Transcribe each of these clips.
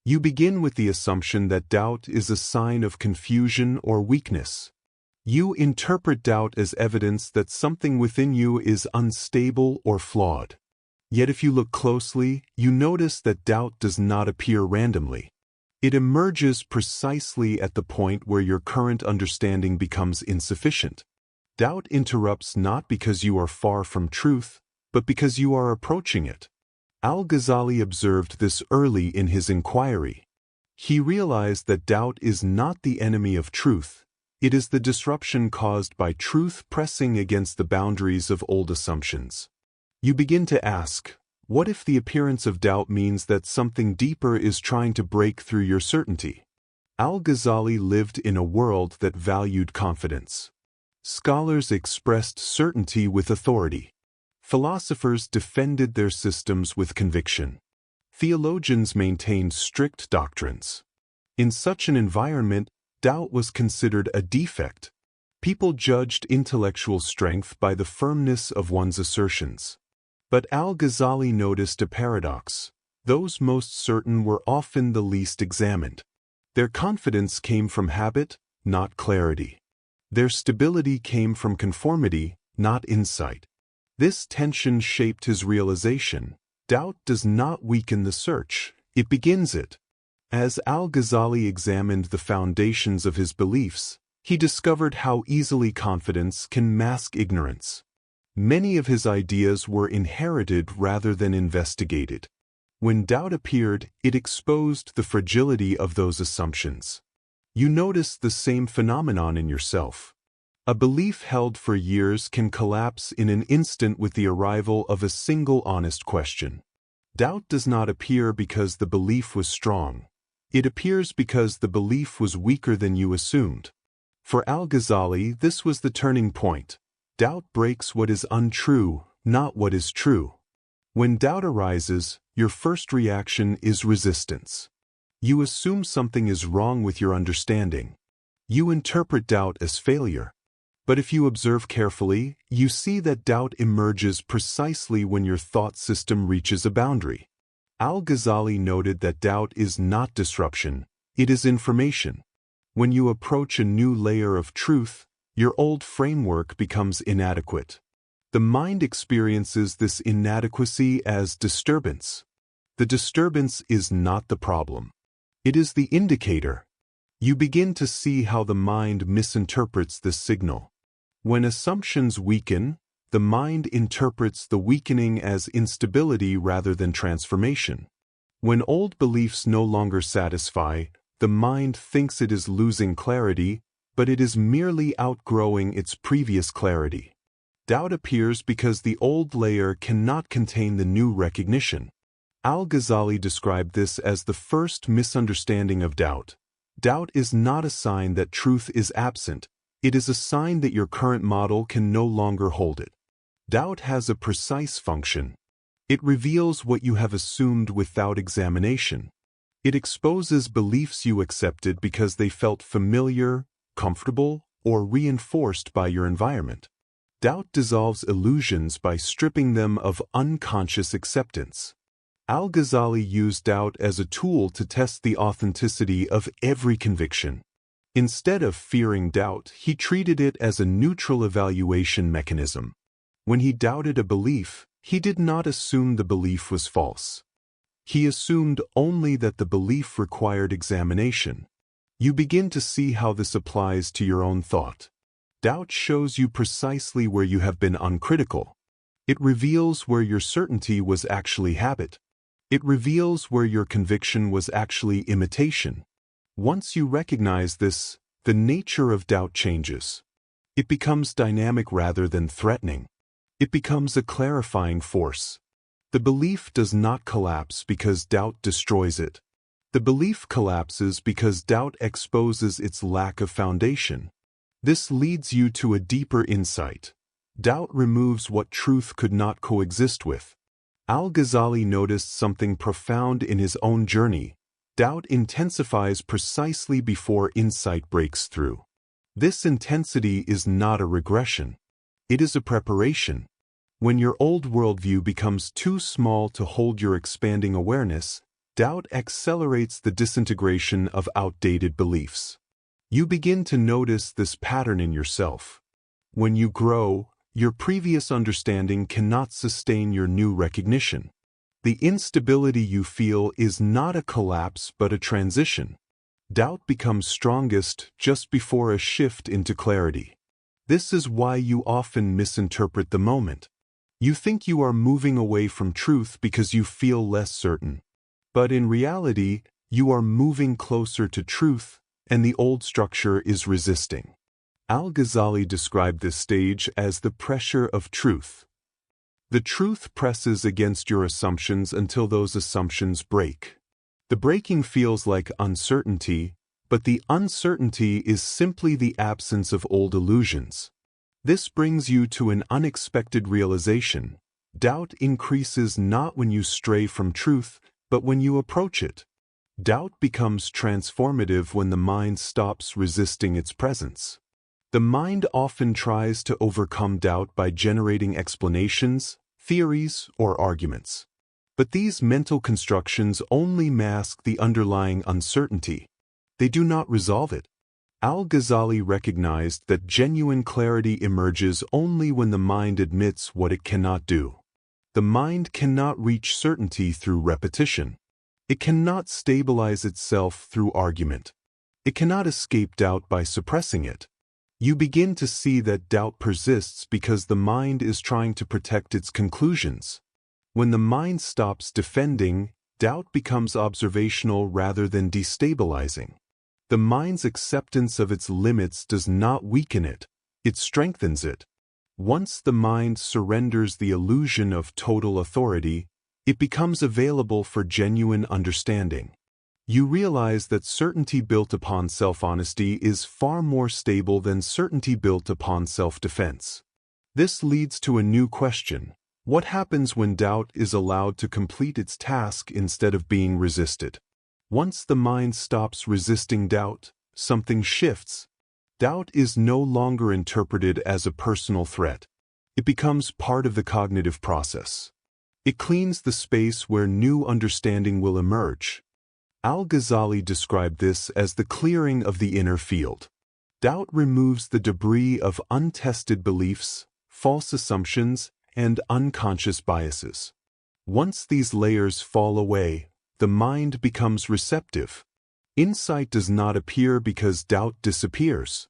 You begin with the assumption that doubt is a sign of confusion or weakness. You interpret doubt as evidence that something within you is unstable or flawed. Yet if you look closely, you notice that doubt does not appear randomly. It emerges precisely at the point where your current understanding becomes insufficient. Doubt interrupts not because you are far from truth, but because you are approaching it. Al-Ghazali observed this early in his inquiry. He realized that doubt is not the enemy of truth. It is the disruption caused by truth pressing against the boundaries of old assumptions. You begin to ask, what if the appearance of doubt means that something deeper is trying to break through your certainty? Al-Ghazali lived in a world that valued confidence. Scholars expressed certainty with authority. Philosophers defended their systems with conviction. Theologians maintained strict doctrines. In such an environment, doubt was considered a defect. People judged intellectual strength by the firmness of one's assertions. But Al-Ghazali noticed a paradox. Those most certain were often the least examined. Their confidence came from habit, not clarity. Their stability came from conformity, not insight. This tension shaped his realization. Doubt does not weaken the search, it begins it. As Al-Ghazali examined the foundations of his beliefs, he discovered how easily confidence can mask ignorance. Many of his ideas were inherited rather than investigated. When doubt appeared, it exposed the fragility of those assumptions. You notice the same phenomenon in yourself. A belief held for years can collapse in an instant with the arrival of a single honest question. Doubt does not appear because the belief was strong. It appears because the belief was weaker than you assumed. For Al-Ghazali, this was the turning point. Doubt breaks what is untrue, not what is true. When doubt arises, your first reaction is resistance. You assume something is wrong with your understanding. You interpret doubt as failure. But if you observe carefully, you see that doubt emerges precisely when your thought system reaches a boundary. Al-Ghazali noted that doubt is not disruption, it is information. When you approach a new layer of truth, your old framework becomes inadequate. The mind experiences this inadequacy as disturbance. The disturbance is not the problem. It is the indicator. You begin to see how the mind misinterprets this signal. When assumptions weaken, the mind interprets the weakening as instability rather than transformation. When old beliefs no longer satisfy, the mind thinks it is losing clarity, but it is merely outgrowing its previous clarity. Doubt appears because the old layer cannot contain the new recognition. Al-Ghazali described this as the first misunderstanding of doubt. Doubt is not a sign that truth is absent. It is a sign that your current model can no longer hold it. Doubt has a precise function. It reveals what you have assumed without examination. It exposes beliefs you accepted because they felt familiar, comfortable, or reinforced by your environment. Doubt dissolves illusions by stripping them of unconscious acceptance. Al-Ghazali used doubt as a tool to test the authenticity of every conviction. Instead of fearing doubt, he treated it as a neutral evaluation mechanism. When he doubted a belief, he did not assume the belief was false. He assumed only that the belief required examination. You begin to see how this applies to your own thought. Doubt shows you precisely where you have been uncritical. It reveals where your certainty was actually habit. It reveals where your conviction was actually imitation. Once you recognize this, the nature of doubt changes. It becomes dynamic rather than threatening. It becomes a clarifying force. The belief does not collapse because doubt destroys it. The belief collapses because doubt exposes its lack of foundation. This leads you to a deeper insight. Doubt removes what truth could not coexist with. Al-Ghazali noticed something profound in his own journey. Doubt intensifies precisely before insight breaks through. This intensity is not a regression. It is a preparation. When your old worldview becomes too small to hold your expanding awareness, Doubt accelerates the disintegration of outdated beliefs. You begin to notice this pattern in yourself. When you grow, your previous understanding cannot sustain your new recognition. The instability you feel is not a collapse but a transition. Doubt becomes strongest just before a shift into clarity. This is why you often misinterpret the moment. You think you are moving away from truth because you feel less certain. But in reality, you are moving closer to truth, and the old structure is resisting. Ghazali described this stage as the pressure of truth. The truth presses against your assumptions until those assumptions break. The breaking feels like uncertainty, but the uncertainty is simply the absence of old illusions. This brings you to an unexpected realization. Doubt increases not when you stray from truth, but when you approach it. Doubt becomes transformative when the mind stops resisting its presence. The mind often tries to overcome doubt by generating explanations, theories, or arguments. But these mental constructions only mask the underlying uncertainty. They do not resolve it. Ghazali recognized that genuine clarity emerges only when the mind admits what it cannot do. The mind cannot reach certainty through repetition. It cannot stabilize itself through argument. It cannot escape doubt by suppressing it. You begin to see that doubt persists because the mind is trying to protect its conclusions. When the mind stops defending, doubt becomes observational rather than destabilizing. The mind's acceptance of its limits does not weaken it, it strengthens it. Once the mind surrenders the illusion of total authority, it becomes available for genuine understanding. You realize that certainty built upon self-honesty is far more stable than certainty built upon self-defense. This leads to a new question. What happens when doubt is allowed to complete its task instead of being resisted? Once the mind stops resisting doubt, something shifts. Doubt is no longer interpreted as a personal threat. It becomes part of the cognitive process. It cleans the space where new understanding will emerge. Ghazali described this as the clearing of the inner field. Doubt removes the debris of untested beliefs, false assumptions, and unconscious biases. Once these layers fall away, the mind becomes receptive. Insight does not appear because doubt disappears.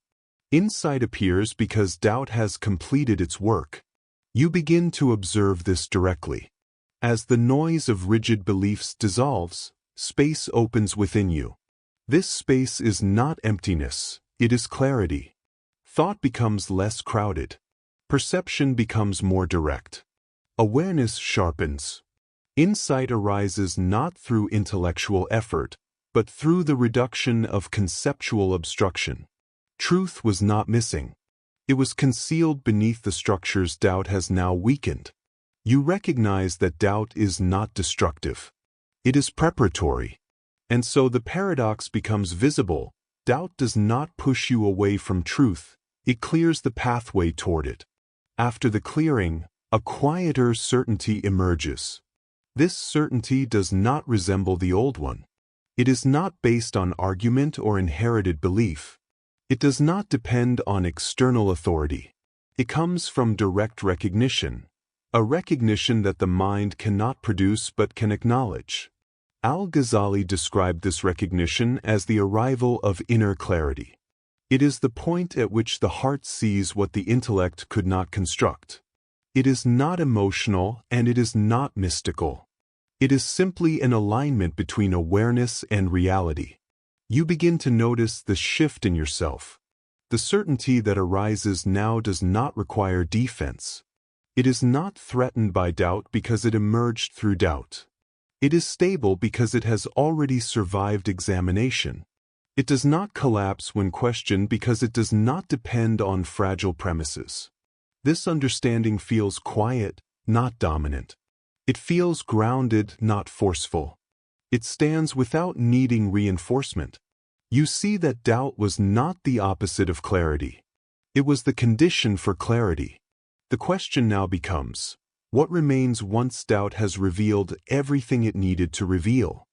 Insight appears because doubt has completed its work. You begin to observe this directly. As the noise of rigid beliefs dissolves, space opens within you. This space is not emptiness, it is clarity. Thought becomes less crowded. Perception becomes more direct. Awareness sharpens. Insight arises not through intellectual effort, but through the reduction of conceptual obstruction. Truth was not missing. It was concealed beneath the structures doubt has now weakened. You recognize that doubt is not destructive. It is preparatory. And so the paradox becomes visible. Doubt does not push you away from truth, it clears the pathway toward it. After the clearing, a quieter certainty emerges. This certainty does not resemble the old one. It is not based on argument or inherited belief. It does not depend on external authority. It comes from direct recognition, a recognition that the mind cannot produce but can acknowledge. Ghazali described this recognition as the arrival of inner clarity. It is the point at which the heart sees what the intellect could not construct. It is not emotional and it is not mystical. It is simply an alignment between awareness and reality. You begin to notice the shift in yourself. The certainty that arises now does not require defense. It is not threatened by doubt because it emerged through doubt. It is stable because it has already survived examination. It does not collapse when questioned because it does not depend on fragile premises. This understanding feels quiet, not dominant. It feels grounded, not forceful. It stands without needing reinforcement. You see that doubt was not the opposite of clarity. It was the condition for clarity. The question now becomes, what remains once doubt has revealed everything it needed to reveal?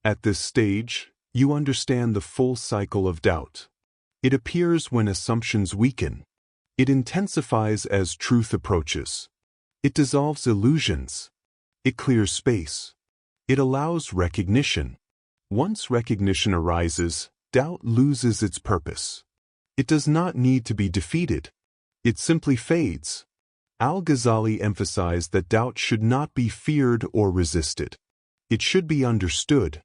At this stage, you understand the full cycle of doubt. It appears when assumptions weaken. It intensifies as truth approaches. It dissolves illusions. It clears space. It allows recognition. Once recognition arises, doubt loses its purpose. It does not need to be defeated. It simply fades. Al-Ghazali emphasized that doubt should not be feared or resisted. It should be understood.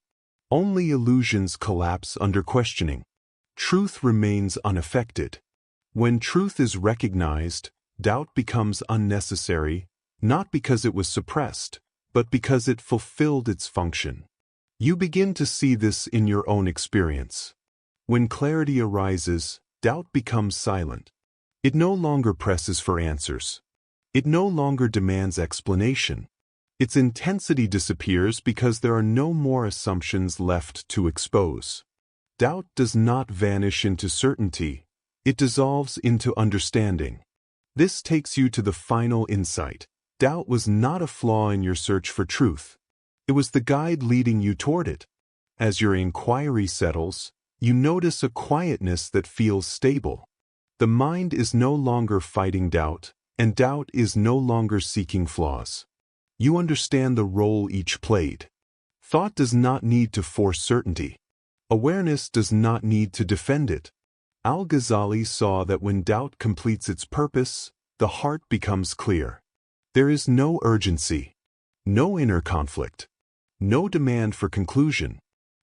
Only illusions collapse under questioning. Truth remains unaffected. When truth is recognized, doubt becomes unnecessary, not because it was suppressed, but because it fulfilled its function. You begin to see this in your own experience. When clarity arises, doubt becomes silent. It no longer presses for answers. It no longer demands explanation. Its intensity disappears because there are no more assumptions left to expose. Doubt does not vanish into certainty. It dissolves into understanding. This takes you to the final insight. Doubt was not a flaw in your search for truth. It was the guide leading you toward it. As your inquiry settles, you notice a quietness that feels stable. The mind is no longer fighting doubt, and doubt is no longer seeking flaws. You understand the role each played. Thought does not need to force certainty. Awareness does not need to defend it. Al-Ghazali saw that when doubt completes its purpose, the heart becomes clear. There is no urgency, no inner conflict, no demand for conclusion.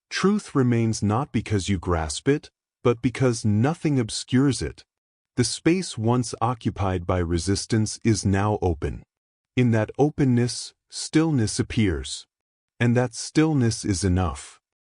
Truth remains not because you grasp it, but because nothing obscures it. The space once occupied by resistance is now open. In that openness, stillness appears. And that stillness is enough.